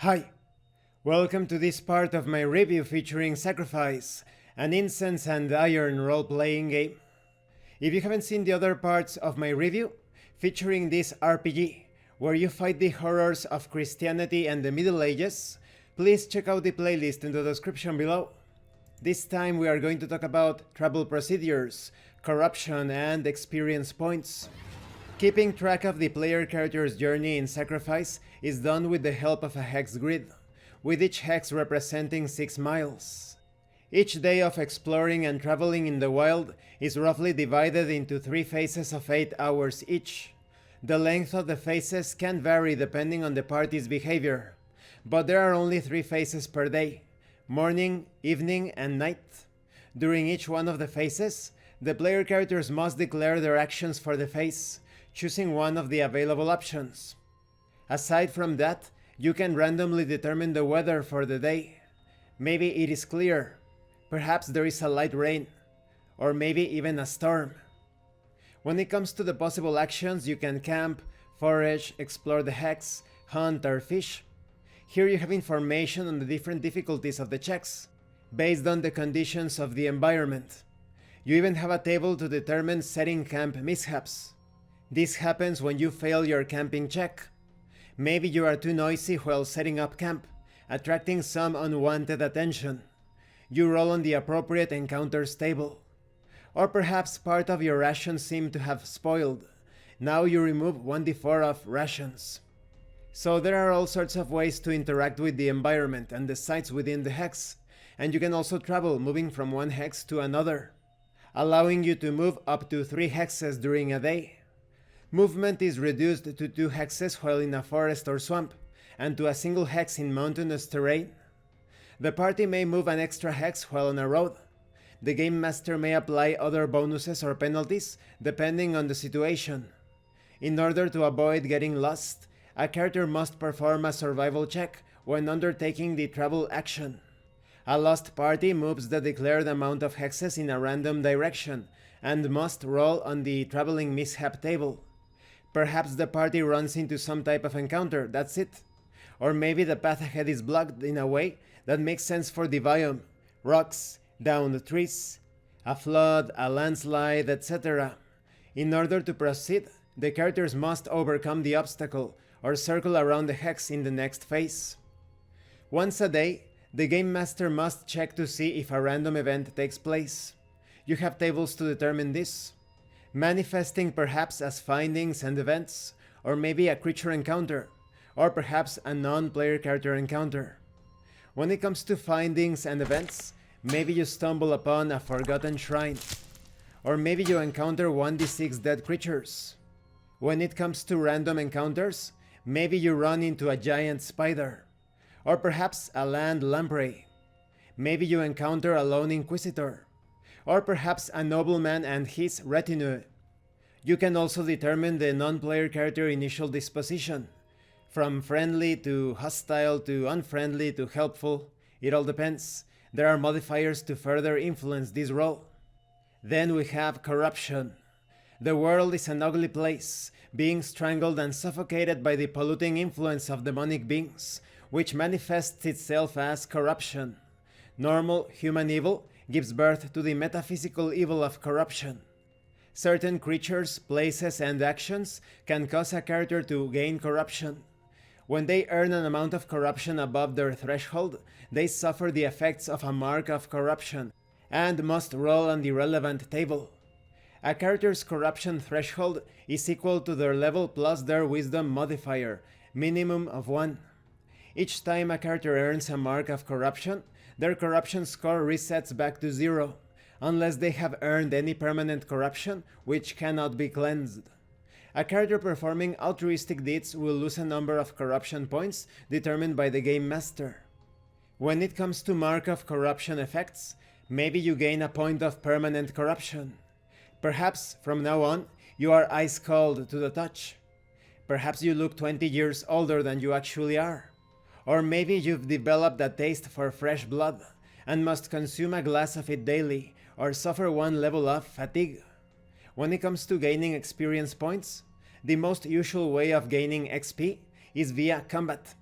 Hi, welcome to this part of my review featuring Sacrifice, an Incense and Iron role-playing game. If you haven't seen the other parts of my review, featuring this RPG, where you fight the horrors of Christianity and the Middle Ages, please check out the playlist in the description below. This time we are going to talk about travel procedures, corruption, and experience points. Keeping track of the player character's journey in Sacrifice is done with the help of a hex grid, with each hex representing 6 miles. Each day of exploring and traveling in the wild is roughly divided into 3 phases of 8 hours each. The length of the phases can vary depending on the party's behavior, but there are only 3 phases per day: morning, evening, and night. During each one of the phases, the player characters must declare their actions for the phase, choosing one of the available options. Aside from that, you can randomly determine the weather for the day. Maybe it is clear, perhaps there is a light rain, or maybe even a storm. When it comes to the possible actions, you can camp, forage, explore the hex, hunt, or fish. Here you have information on the different difficulties of the checks, based on the conditions of the environment. You even have a table to determine setting camp mishaps. This happens when you fail your camping check. Maybe you are too noisy while setting up camp, attracting some unwanted attention. You roll on the appropriate encounters table. Or perhaps part of your rations seem to have spoiled. Now you remove 1d4 of rations. So there are all sorts of ways to interact with the environment and the sites within the hex, and you can also travel, moving from one hex to another, allowing you to move up to 3 hexes during a day. Movement is reduced to 2 hexes while in a forest or swamp, and to a single hex in mountainous terrain. The party may move an extra hex while on a road. The Game Master may apply other bonuses or penalties depending on the situation. In order to avoid getting lost, a character must perform a survival check when undertaking the travel action. A lost party moves the declared amount of hexes in a random direction and must roll on the traveling mishap table. Perhaps the party runs into some type of encounter, that's it. Or maybe the path ahead is blocked in a way that makes sense for the biome: rocks, downed trees, a flood, a landslide, etc. In order to proceed, the characters must overcome the obstacle or circle around the hex in the next phase. Once a day, the Game Master must check to see if a random event takes place. You have tables to determine this, manifesting perhaps as findings and events, or maybe a creature encounter, or perhaps a non-player character encounter. When it comes to findings and events, maybe you stumble upon a forgotten shrine, or maybe you encounter 1d6 dead creatures. When it comes to random encounters, maybe you run into a giant spider, or perhaps a land lamprey. Maybe you encounter a lone inquisitor, or perhaps a nobleman and his retinue. You can also determine the non-player character initial disposition, from friendly to hostile to unfriendly to helpful. It all depends. There are modifiers to further influence this role. Then we have corruption. The world is an ugly place, being strangled and suffocated by the polluting influence of demonic beings, which manifests itself as corruption. Normal human evil gives birth to the metaphysical evil of corruption. Certain creatures, places, and actions can cause a character to gain corruption. When they earn an amount of corruption above their threshold, they suffer the effects of a mark of corruption, and must roll on the relevant table. A character's corruption threshold is equal to their level plus their wisdom modifier, minimum of 1. Each time a character earns a mark of corruption, their corruption score resets back to 0, unless they have earned any permanent corruption which cannot be cleansed. A character performing altruistic deeds will lose a number of corruption points determined by the Game Master. When it comes to mark of corruption effects, maybe you gain a point of permanent corruption. Perhaps from now on you are ice cold to the touch. Perhaps you look 20 years older than you actually are. Or maybe you've developed a taste for fresh blood and must consume a glass of it daily or suffer 1 level of fatigue. When it comes to gaining experience points, the most usual way of gaining XP is via combat.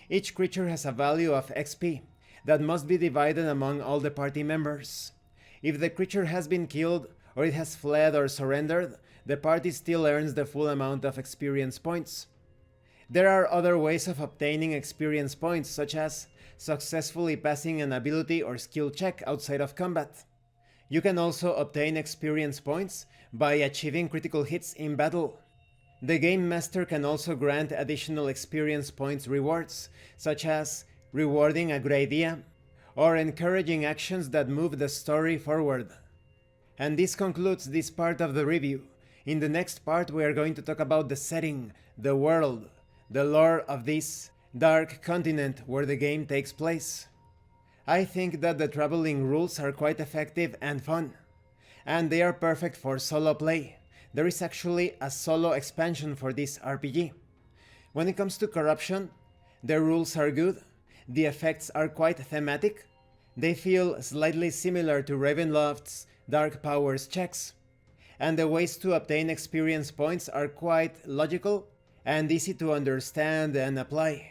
Each creature has a value of XP that must be divided among all the party members. If the creature has been killed, or it has fled or surrendered, the party still earns the full amount of experience points. There are other ways of obtaining experience points, such as successfully passing an ability or skill check outside of combat. You can also obtain experience points by achieving critical hits in battle. The Game Master can also grant additional experience points rewards, such as rewarding a good idea or encouraging actions that move the story forward. And this concludes this part of the review. In the next part we are going to talk about the setting, the world, the lore of this dark continent where the game takes place. I think that the traveling rules are quite effective and fun, and they are perfect for solo play. There is actually a solo expansion for this RPG. When it comes to corruption, the rules are good, the effects are quite thematic, they feel slightly similar to Ravenloft's Dark Powers checks, and the ways to obtain experience points are quite logical and easy to understand and apply.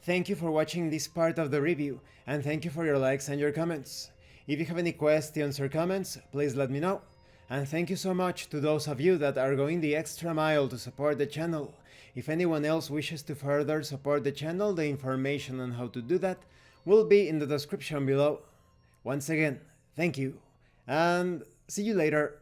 Thank you for watching this part of the review, and thank you for your likes and your comments. If you have any questions or comments, please let me know. And thank you so much to those of you that are going the extra mile to support the channel. If anyone else wishes to further support the channel, the information on how to do that will be in the description below. Once again, thank you, and see you later.